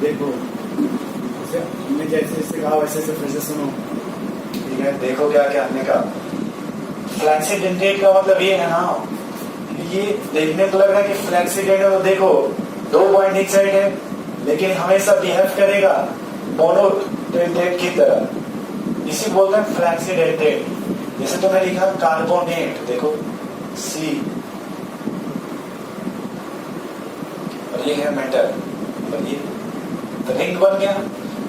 देखो हमने जैसे जैसे कहा वैसे वैसे फिर से सुनो। ठीक है, देखो क्या क्या हमने कहा। फ्लैक्सीडेंटेट का मतलब ये है ना, ये देखने को लग रहा है कि फ्लैक्सीडेंट, देखो 2 पॉइंट एक साइड है लेकिन हमेशा बिहेव करेगा मोनोडेंटेट की तरह, इसी बोलते हैं फ्लैक्सीडेंटेट। जैसे तुमने लिखा कार्बोनेट, देखो सी, और ये है मेटल, और ये रिंग बन गया।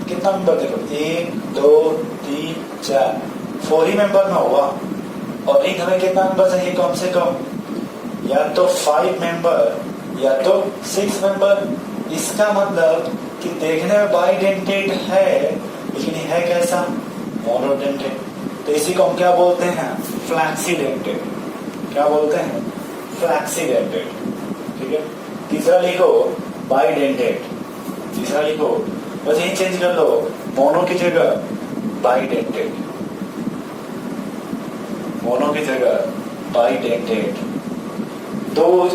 कितना मेंबर देखो, 1 2 3 4, 4 ही मेंबर में हुआ। और रिंग हमें कितना मेंबर चाहिए कम से कम, या तो 5 मेंबर या तो 6 मेंबर। इसका मतलब कि देखने में बाइडेंटेट है लेकिन है कैसा, मोनोडेंटेट। तो इसी को हम क्या बोलते हैं, फ्लैक्सीडेंटेट। क्या बोलते हैं, फ्लैक्सीडेंटेट। ठीक है, तीसरा लिखो बाइडेंटेट, तीसरा लिखो, बस यही चेंज कर लो, मोनो की जगह बाइडेंटेट, मोनो की जगह bidentate. Those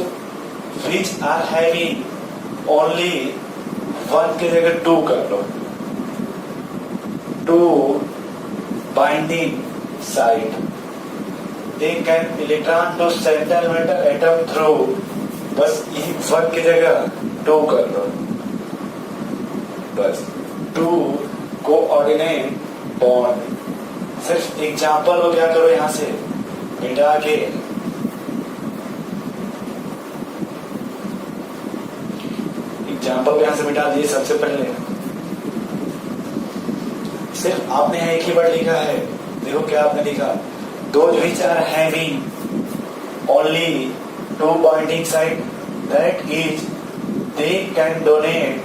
which are having only 1 की जगह 2 कर लो, 2 binding side, they can electron to central metal atom through, बस यही 1 की जगह 2 कर लो, बस 2 कोऑर्डिनेट बॉन्ड। सिर्फ एग्जाम्पल हो, क्या करो यहां से मिटा के, एग्जाम्पल यहां से मिटा दिए। सबसे पहले सिर्फ आपने एक ही वर्ड लिखा है, देखो क्या आपने लिखा, those which are having only 2 pointing side, that is they can donate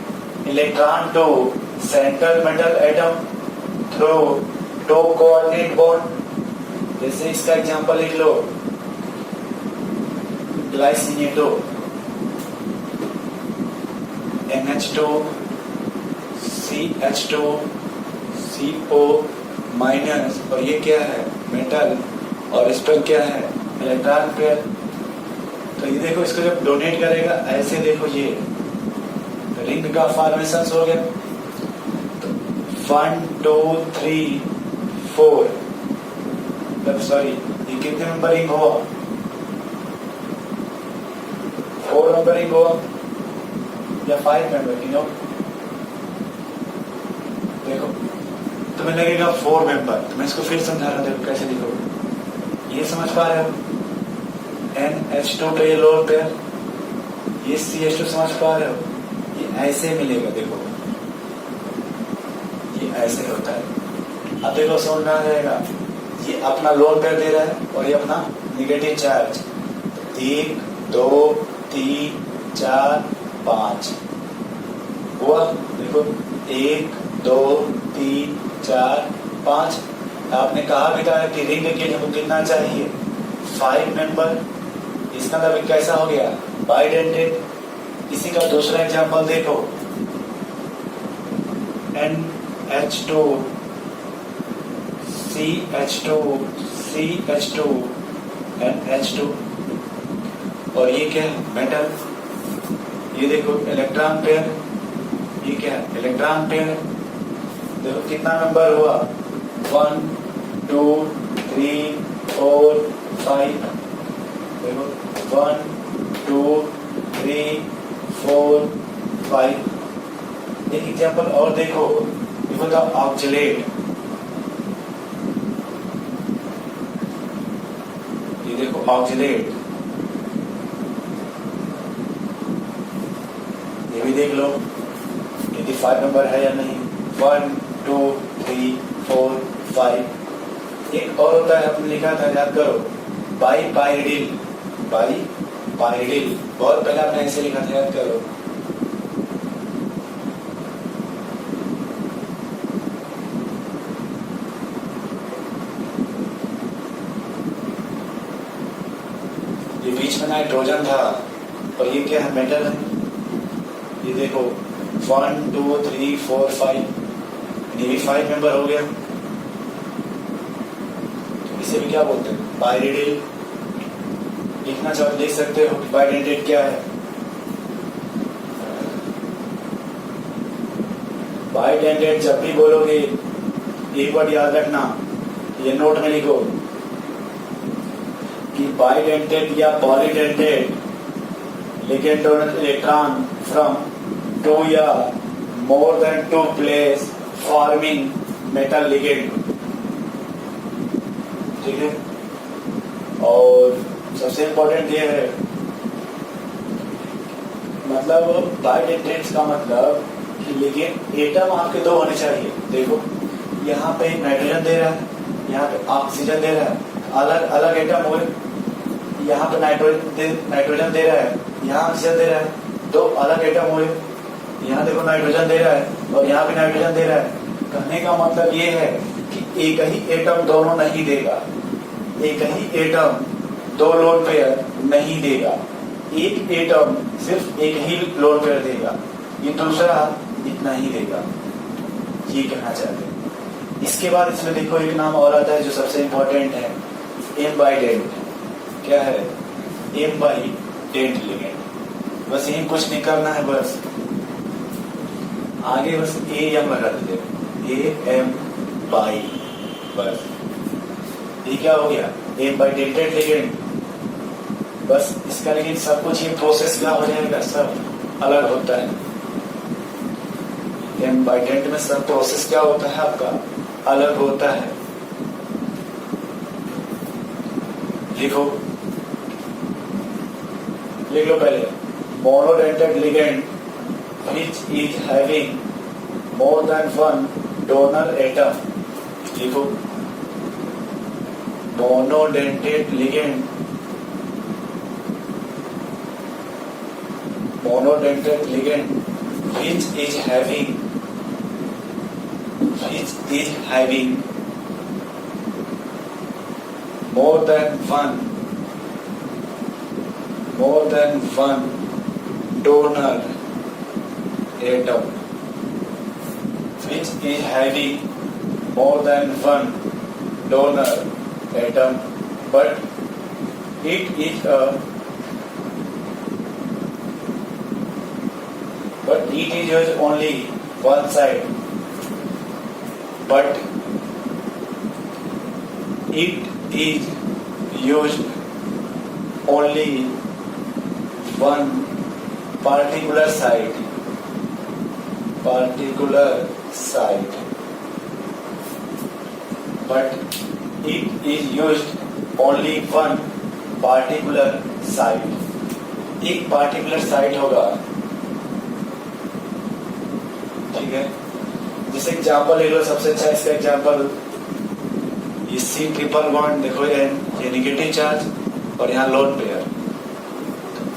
electron to central metal atom through 2 coordinate bond। जैसे इसका एग्जाम्पल लिख लो, glycinato NH2 CH2 CO minus, और ये क्या है, मेटल, और इस पर क्या है, इलेक्ट्रॉन पेयर। तो ये देखो, इसको जब डोनेट करेगा ऐसे, देखो ये रिंग का फॉर्मेशन हो गया। तो 1 2 3 4, सॉरी ये कितने नंबर रिंग हुआ, 4 नंबर रिंग हुआ या 5 मेंबर, देखो तुम्हें लगेगा 4 मेंबर, तो मैं इसको फिर समझा रहा हूं, देखो कैसे लिखो, ये समझ पा रहे हो, NH2 का ये लोअर पेयर, ये CH2 समझ पा रहे हो, ये ऐसे मिलेगा, देखो ये ऐसे होता है। अब देखो समझ में आ जाएगा, ये अपना लोअर पेयर दे रहा है और ये अपना निगेटिव चार्ज, 1 2 3 4 5 हुआ, देखो 1 2 3 4 5। आपने कहा भी था कि रिंग के लिए हमको कितना चाहिए, 5 मेंबर। इसका मतलब कैसा हो गया, बाइडेंटेट। इसी का दूसरा एग्जांपल देखो, NH2 CH2 CH2 NH2, और ये क्या है, मेटल। ये देखो इलेक्ट्रॉन पेयर, ये क्या है, इलेक्ट्रॉन पेयर। देखो कितना नंबर हुआ, 1 2 3 4 5, देखो 1 2 3 4 5। एक एग्जांपल और देखो, ये बताओ ऑक्जेलेट, ये देखो ऑक्जेलेट, ये भी देख लो यदि 5 नंबर है या नहीं, 1 2 3 4 5। एक और होता है, हमने लिखा था, याद करो, बाई पाइरिडिल, बाई पाइरिडिल, बहुत पहले आपने ऐसे लिखा था, याद करो। ये बीच में नाइट्रोजन था, और ये क्या है, मेटल है। ये देखो 1 2 3 4 5, ये भी 5 मेंबर हो गया। तो इसे भी क्या बोलते हैं, पाइरिडिल। लिखना चाहो लिख सकते हो, बाइडेंटेट क्या है, बाइडेंटेड जब भी बोलोगे एक वर्ड याद रखना, ये नोट में लिखो कि बाइडेंटेड या polydentate ligand donor electron from 2 या more than 2 place forming metal ligand. ठीक है, और सबसे इंपॉर्टेंट ये है, मतलब बाइडेंटेड का मतलब कि लिगेंड एटम आपके 2 होने चाहिए। देखो यहाँ पे नाइट्रोजन दे रहा है, यहाँ पे ऑक्सीजन दे रहा है, अलग अलग एटम हुए। यहाँ पे नाइट्रोजन दे रहा है, यहाँ ऑक्सीजन दे रहा है, 2 अलग एटम हुए। यहाँ देखो नाइट्रोजन दे रहा है और यहाँ पे नाइट्रोजन दे रहा है। कहने का मतलब ये है कि एक ही एटम दोनों नहीं देगा, एक ही एटम 2 लोन पेयर नहीं देगा, एक एटम सिर्फ एक ही लोन पेयर देगा, ये दूसरा इतना ही देगा, ये कहना चाहते हैं। इसके बाद इसमें देखो एक नाम और आता है जो सबसे इंपॉर्टेंट है, एम्बाइडेंट। क्या है? एम्बाइडेंट लिगेंड। बस यही कुछ नहीं करना है, बस आगे बस एम लगा देते, एम बाई, बस ये क्या हो गया? एम्बाइडेंटेड लिगेंड। बस इसका लेकिन सब कुछ ये प्रोसेस क्या हो जाएगा, सब अलग होता है। एम्बाइडेंट में सब प्रोसेस क्या होता है आपका, अलग होता है। लिखो, लिख लो पहले, monodentate ligand which is having more than 1 donor atom। लिखो, monodentate ligand, monodentate ligand which is having more than one donor atom, which is having more than one donor atom, but it is used only one side, but it is used only one particular side, but it is used only one particular side। एक particular side होगा, ठीक है। जैसे example ले लो, सबसे अच्छा इसका example ये C ट्रिपल बॉन्ड, देखो ये नेगेटिव चार्ज और यहाँ लोन पेयर।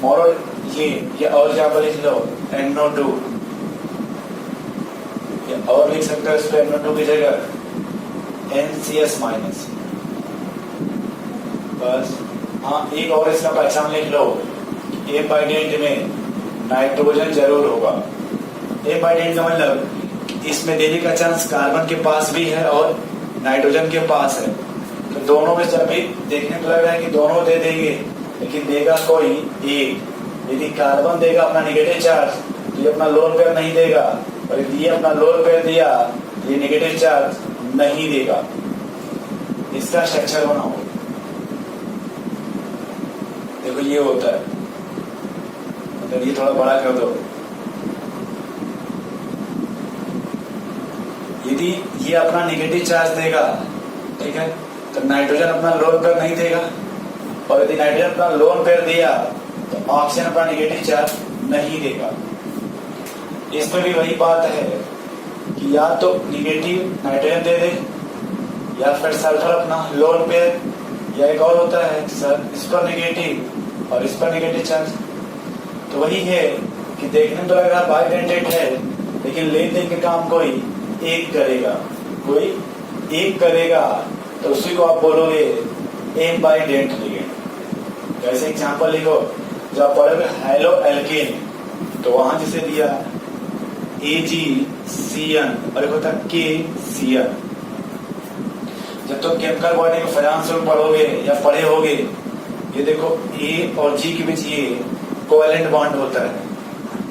मोरो ये और एग्जाम्पल लिख लो, NO2, या और लिख सकते हो इस पे NO2 की जगह NCS-। बस हाँ, एक और इसका पहचान लिख लो, एम्बाइडेंट में नाइट्रोजन जरूर होगा। एम्बाइडेंट का मतलब इसमें देने का चांस कार्बन के पास भी है और नाइट्रोजन के पास है, तो दोनों में जब भी देखने को लग रहा है कि दोनों दे देंगे, लेकिन देगा कोई एक। यदि कार्बन देगा अपना नेगेटिव चार्ज तो ये अपना लोन पेयर नहीं देगा, और यदि ये अपना लोन पेयर दिया तो ये नेगेटिव चार्ज नहीं देगा। इसका स्ट्रक्चर बनाओ, देखो ये होता है, मतलब ये थोड़ा बड़ा कर दो। यदि ये अपना नेगेटिव चार्ज देगा, ठीक है, तो नाइट्रोजन अपना लोन पेयर नहीं देगा, और यदि नाइट्रोजन अपना लोन पेयर दिया तो ऑक्सीजन अपना नेगेटिव चार्ज नहीं देगा। इसमें भी वही बात है कि या तो नेगेटिव नाइट्रोजन दे दे, या फिर सल्फर अपना लोन पेयर, या एक और होता है सर इस पर नेगेटिव और इस पर नेगेटिव चार्ज। तो वही है कि देखने में तो लग रहा बाइडेंटेट है, लेकिन लेन देन के काम कोई एक करेगा, तो उसी को आप बोलोगे एम्बाइडेंट लिगेंड। जैसे एग्जांपल लिखो, जब आप पढ़ोगे हेलो एल्केन, तो वहां जैसे दिया AgCN और एक होता KCN। जब तो केमिकल बॉडी में फाइनेंस में पढ़ोगे या पढ़े होगे, ये देखो A और G के बीच ये कोवेलेंट बॉन्ड होता है,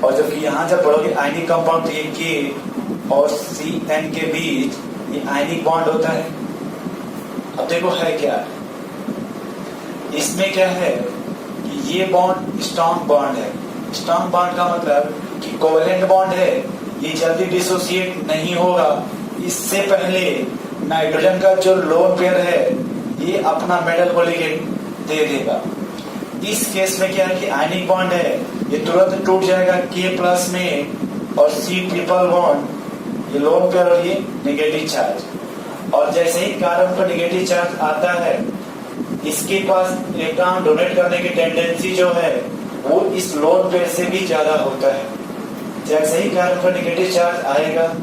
और जबकि यहाँ जब पढ़ोगे आयनिक कंपाउंड तो ये और CN के बीच ये आयनिक बॉन्ड होता है। अब देखो है क्या, इसमें क्या है कि ये बॉन्ड स्ट्रॉन्ग बॉन्ड है। स्ट्रॉन्ग बॉन्ड का मतलब कि कोवेलेंट बॉन्ड है, ये जल्दी डिसोसिएट नहीं होगा। इससे पहले नाइट्रोजन का जो लोन पेयर है ये अपना मेटल को लिगेंड दे देगा। इस केस में क्या है कि आयनिक बॉन्ड है, ये तुरंत टूट जाएगा K+ में और C ट्रिपल बॉन्ड, ये लोन पेयर और ये नेगेटिव चार्ज। और जैसे ही कार्बन पर नेगेटिव चार्ज आता है, इसके पास इलेक्ट्रॉन डोनेट करने की टेंडेंसी जो है वो इस लोन पेयर से भी ज्यादा होता है। जैसे ही कार्बन पर नेगेटिव चार्ज आएगा,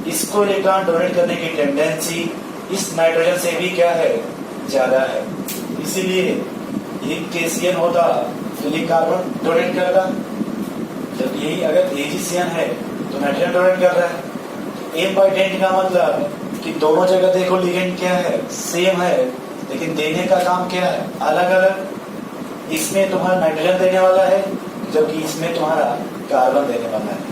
इसको इलेक्ट्रॉन डोनेट करने की टेंडेंसी इस नाइट्रोजन से भी क्या है, ज्यादा है। इसीलिए ये KCN होता तो ये कार्बन डोनेट करता, जब यही अगर AgCN है तो नाइट्रोजन डोनेट कर रहा है। M/10 का मतलब कि दोनों जगह देखो लिगेंड क्या है, सेम है, लेकिन देने का काम क्या है, अलग अलग। इसमें तुम्हारा नाइट्रोजन देने वाला है, जबकि इसमें तुम्हारा कार्बन देने वाला है।